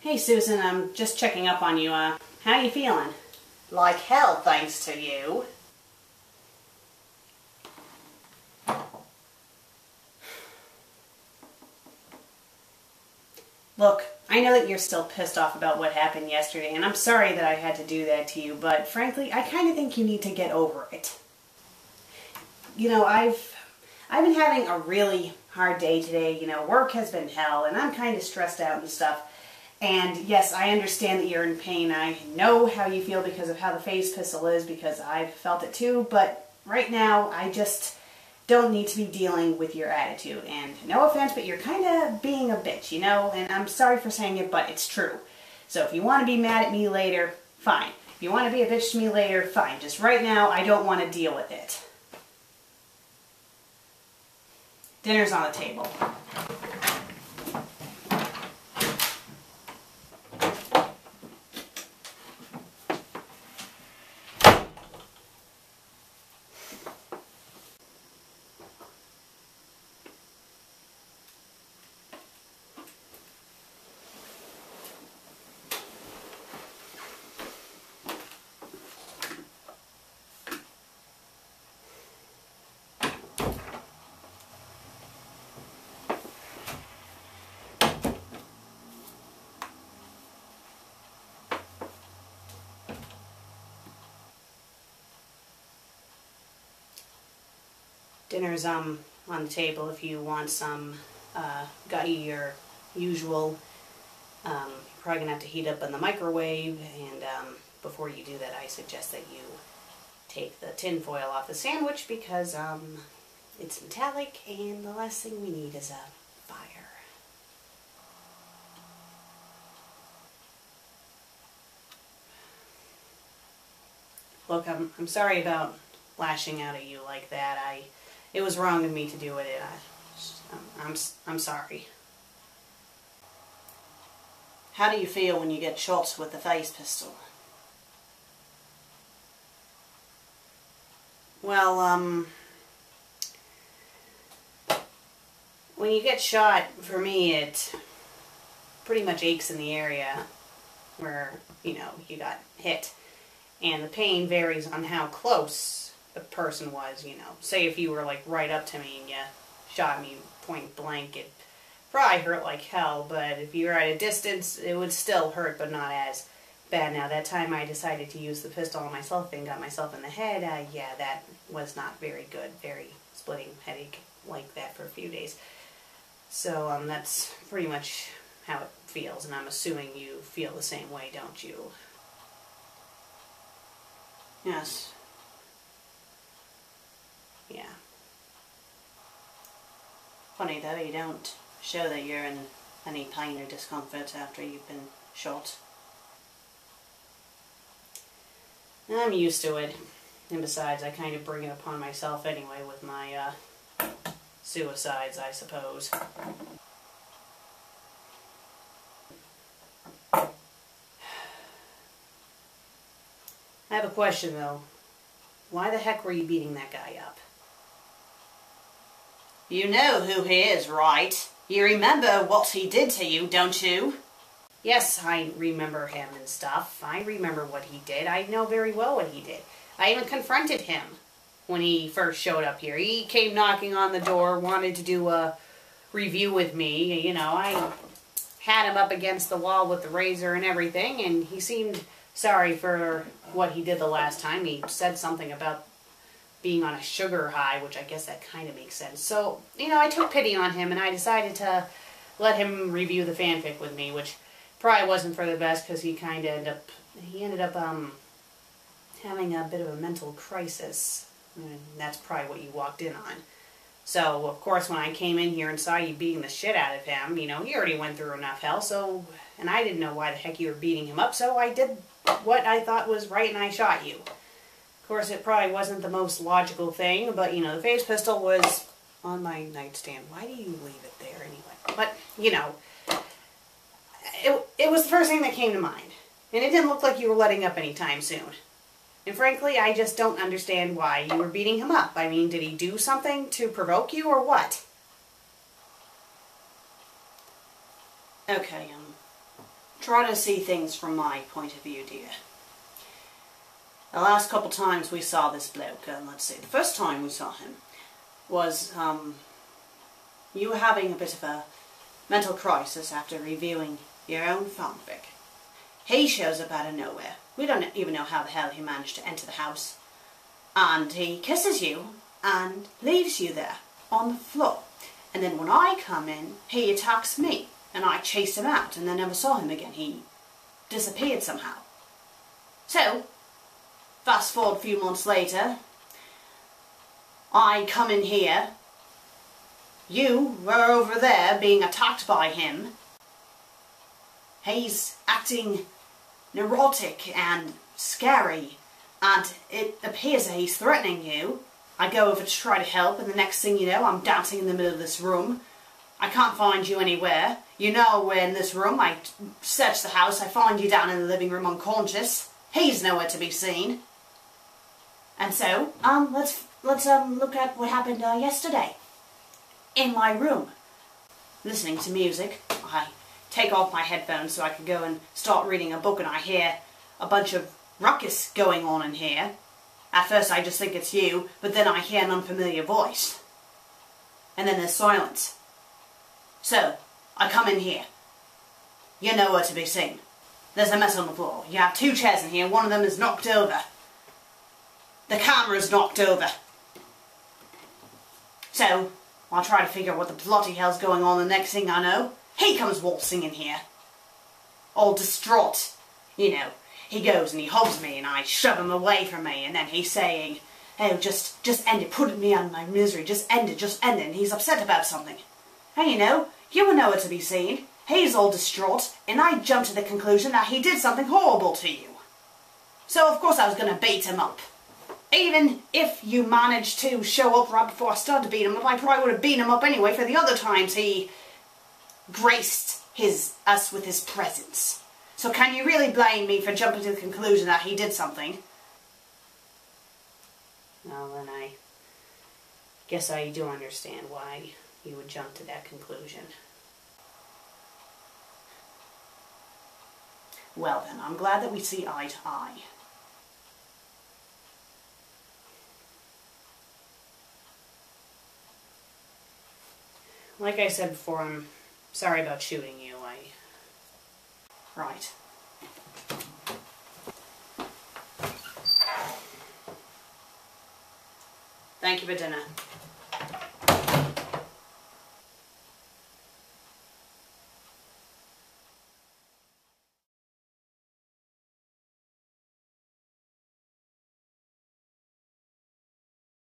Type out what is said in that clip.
Hey Susan, I'm just checking up on you. How you feeling? Like hell, thanks to you. Look, I know that you're still pissed off about what happened yesterday, and I'm sorry that I had to do that to you, but frankly, I kind of think you need to get over it. You know, I've been having a really hard day today. You know, work has been hell, and I'm kind of stressed out and stuff. And yes, I understand that you're in pain. I know how you feel because of how the face pistol is, because I've felt it too, but right now, I just don't need to be dealing with your attitude. And no offense, but you're kind of being a bitch, you know? And I'm sorry for saying it, but it's true. So if you want to be mad at me later, fine. If you want to be a bitch to me later, fine. Just right now, I don't want to deal with it. Dinner's on the table. Dinner's on the table if you want some. Got you your usual. You're probably going to have to heat up in the microwave, and before you do that, I suggest that you take the tin foil off the sandwich because it's metallic, and the last thing we need is a fire. Look, I'm sorry about lashing out at you like that. It was wrong of me to do it. I'm sorry. How do you feel when you get shot with the face pistol? Well, when you get shot, for me, it pretty much aches in the area where, you know, you got hit. And the pain varies on how close the person was, you know. Say if you were like right up to me and you shot me point blank, it probably hurt like hell, but if you were at a distance, it would still hurt, but not as bad. Now, that time I decided to use the pistol on myself and got myself in the head, yeah, that was not very good. Very splitting headache like that for a few days. So, that's pretty much how it feels, and I'm assuming you feel the same way, don't you? Yes. Yeah. Funny though, you don't show that you're in any pain or discomfort after you've been shot. I'm used to it. And besides, I kind of bring it upon myself anyway with my suicides, I suppose. I have a question though. Why the heck were you beating that guy up? You know who he is, right? You remember what he did to you, don't you? Yes, I remember him and stuff. I remember what he did. I know very well what he did. I even confronted him when he first showed up here. He came knocking on the door, wanted to do a review with me. You know, I had him up against the wall with the razor and everything, and he seemed sorry for what he did the last time. He said something about being on a sugar high, which I guess that kind of makes sense. So, you know, I took pity on him, and I decided to let him review the fanfic with me, which probably wasn't for the best, because he ended up having a bit of a mental crisis, and that's probably what you walked in on. So, of course, when I came in here and saw you beating the shit out of him, you know, he already went through enough hell, so, and I didn't know why the heck you were beating him up, so I did what I thought was right, and I shot you. Of course, it probably wasn't the most logical thing, but, you know, the face pistol was on my nightstand. Why do you leave it there anyway? But, you know, it was the first thing that came to mind. And it didn't look like you were letting up anytime soon. And frankly, I just don't understand why you were beating him up. I mean, did he do something to provoke you or what? Okay, try to see things from my point of view, dear. The last couple times we saw this bloke, let's see, the first time we saw him was you were having a bit of a mental crisis after reviewing your own fanfic. He shows up out of nowhere. We don't even know how the hell he managed to enter the house. And he kisses you and leaves you there on the floor. And then when I come in, he attacks me. And I chased him out and then never saw him again. He disappeared somehow. So, fast forward a few months later, I come in here. You were over there being attacked by him. He's acting neurotic and scary, and it appears that he's threatening you. I go over to try to help, and the next thing you know, I'm dancing in the middle of this room. I can't find you anywhere. You know we're in this room. I search the house. I find you down in the living room unconscious. He's nowhere to be seen. And so, let's look at what happened yesterday. In my room, listening to music. I take off my headphones so I can go and start reading a book, and I hear a bunch of ruckus going on in here. At first I just think it's you, but then I hear an unfamiliar voice. And then there's silence. So, I come in here. You're nowhere to be seen. There's a mess on the floor. You have 2 chairs in here, one of them is knocked over. The camera's knocked over. So, I'll try to figure out what the bloody hell's going on. The next thing I know, he comes waltzing in here. All distraught. You know, he goes and he hugs me and I shove him away from me, and then he's saying, oh, just end it, put me out of my misery, just end it, and he's upset about something. And you know, you were nowhere to be seen. He's all distraught, and I jumped to the conclusion that he did something horrible to you. So of course I was going to beat him up. Even if you managed to show up right before I started to beat him up, I probably would have beaten him up anyway for the other times he graced us with his presence. So can you really blame me for jumping to the conclusion that he did something? Well, then I guess I do understand why you would jump to that conclusion. Well then, I'm glad that we see eye to eye. Like I said before, I'm sorry about shooting you. Right. Thank you for dinner.